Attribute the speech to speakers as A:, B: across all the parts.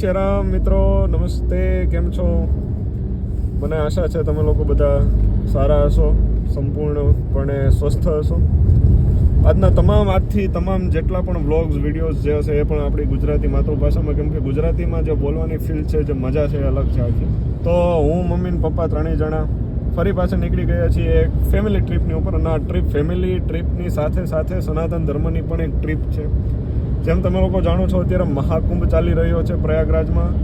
A: શ્રી રામ મિત્રો, નમસ્તે. કેમ છો? મને આશા છે તમે લોકો બધા સારા હશો, સંપૂર્ણપણે સ્વસ્થ હશો. આજથી તમામ જેટલા પણ વ્લોગ્સ વિડીયોઝ જે હશે એ પણ આપણી ગુજરાતી માતૃભાષામાં, કેમ કે ગુજરાતીમાં જે બોલવાની ફીલ છે, જે મજા છે એ અલગ છે આખી. તો હું, મમ્મી ને પપ્પા ત્રણેય જણા ફરી પાછા નીકળી ગયા છીએ એક ફેમિલી ટ્રીપની ઉપર. અને આ ટ્રીપ ફેમિલી ટ્રીપની સાથે સાથે સનાતન ધર્મની પણ એક ટ્રીપ છે. જેમ તમે લોકો જાણો છો, અત્યારે મહાકુંભ ચાલી રહ્યો છે પ્રયાગરાજમાં,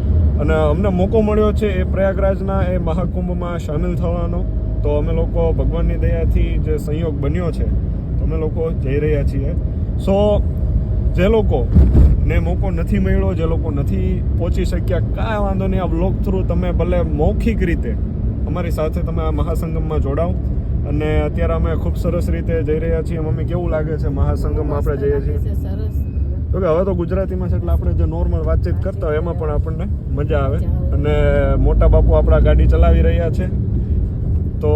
A: અને અમને મોકો મળ્યો છે એ પ્રયાગરાજના એ મહાકુંભમાં સામેલ થવાનો. તો અમે લોકો ભગવાનની દયાથી જે સંયોગ બન્યો છે, અમે લોકો જઈ રહ્યા છીએ. સો જે લોકો ને મોકો નથી મળ્યો, જે લોકો નથી પહોંચી શક્યા, કાંઈ વાંધો નહીં. આ વ્લોગ થ્રુ તમે ભલે મૌખિક રીતે અમારી સાથે તમે આ મહાસંગમમાં જોડાઓ. અને અત્યારે અમે ખૂબ સરસ રીતે જઈ રહ્યા છીએ. મમ્મી, કેવું લાગે છે મહાસંગમમાં આપણે જઈએ છીએ? તો કે હવે તો ગુજરાતીમાં છે એટલે આપણે જે નોર્મલ વાતચીત કરતા હોય એમાં પણ આપણને મજા આવે. અને મોટા બાપુ આપણા ગાડી ચલાવી રહ્યા છે, તો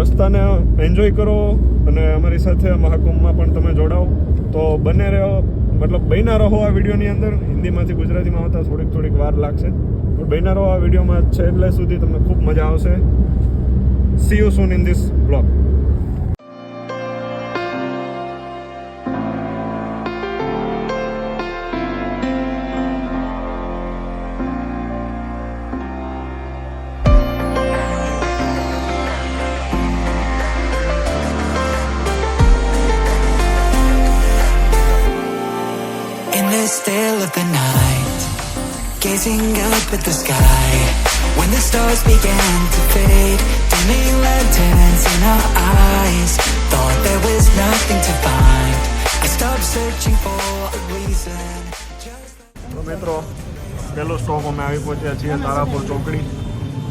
A: રસ્તાને એન્જોય કરો અને અમારી સાથે મહાકુંભમાં પણ તમે જોડાઓ. તો બને બન્યા રહો આ વિડીયોની અંદર. હિન્દીમાંથી ગુજરાતીમાં આવતા થોડીક વાર લાગશે, પણ બન્યા રહો આ વિડીયોમાં છે એટલે સુધી તમને ખૂબ મજા આવશે. C you soon in this blog.
B: Still of the night, gazing up at the sky, when the stars began to fade, dimming lanterns in our eyes, thought there was nothing to find. I stopped searching for a reason.
A: તો મિત્રો, પહેલો stop અમે આવી પહોંચ્યા છીએ તારાપુર ચોકડી.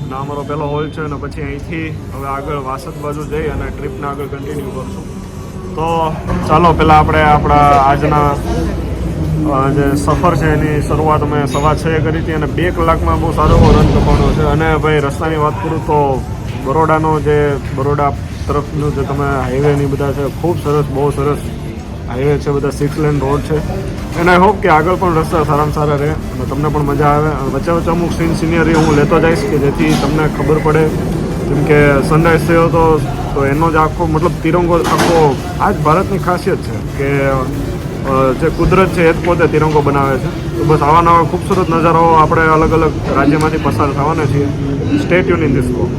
A: અને અમારો પહેલો હોલ છે, અને પછી અહીંથી હવે આગળ વાસદ બાજુ જઈ અને ટ્રીપને આગળ કન્ટિન્યુ કરશું. તો ચાલો પહેલાં આપણે આપણા આજના જે સફર છે એની શરૂઆત અમે 6:30 કરી હતી, અને 2 કલાકમાં બહુ સારો એવો રન કપાણો છે. અને ભાઈ રસ્તાની વાત કરું તો બરોડા તરફનું જે તમે હાઈવેની બધા છે, ખૂબ સરસ, બહુ સરસ હાઈવે છે. બધા 6 લેન રોડ છે. અને આઈ હોપ કે આગળ પણ રસ્તા સારામાં સારા રહે અને તમને પણ મજા આવે. વચ્ચે વચ્ચે અમુક સિનરી હું લેતો જઈશ કે જેથી તમને ખબર પડે. જેમ કે સનરાઈઝ થયો હતો તો એનો જ આખો તિરંગો આખો આ જ ભારતની ખાસિયત છે કે જે કુદરત છે એ જ પોતે તિરંગો બનાવે છે. તો બસ આવા નવા ખૂબસૂરત નજારાઓ આપણે અલગ અલગ રાજ્યમાંથી પસાર થવાના છીએ. Stay tune in this blog.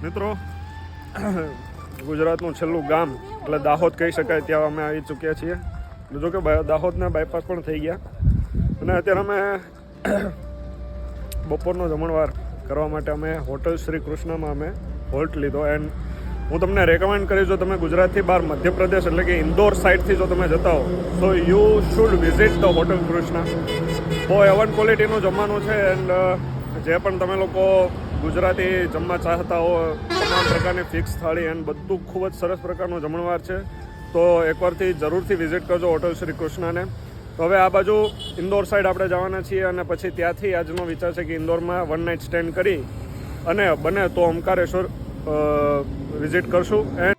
A: મિત્રો, ગુજરાતનું છેલ્લું ગામ એટલે દાહોદ કહી શકાય, ત્યાં અમે આવી ચૂક્યા છીએ. જો કે દાહોદના બાયપાસ પણ થઈ ગયા. અને અત્યારે અમે બપોરનો જમણવાર કરવા માટે અમે હોટલ શ્રી કૃષ્ણમાં અમે હોલ્ટ લીધો. એન્ડ હું તમને રેકમેન્ડ કરીશ, જો તમે ગુજરાતથી બહાર મધ્યપ્રદેશ એટલે કે ઇન્દોર સાઇડથી જો તમે જતા હો તો you should visit the hotel Krishna. બહુ એવન ક્વોલિટીનું જમવાનું છે. એન્ડ જે પણ તમે લોકો ગુજરાતી જમવા ચાહતા હો, તમામ પ્રકારની ફિક્સ થાળી એન્ડ બધું ખૂબ જ સરસ પ્રકારનું જમણવાર છે. તો એકવારથી જરૂરથી વિઝિટ કરજો હોટલ શ્રી કૃષ્ણને. તો હવે આ બાજુ ઇન્દોર સાઈડ આપણે જવાના છીએ, અને પછી ત્યાંથી આજનો વિચાર છે કે ઇન્દોરમાં 1 નાઇટ સ્ટેન્ડ કરી અને બને તો ઓમકારેશ્વર વિઝિટ કરશું. એન્ડ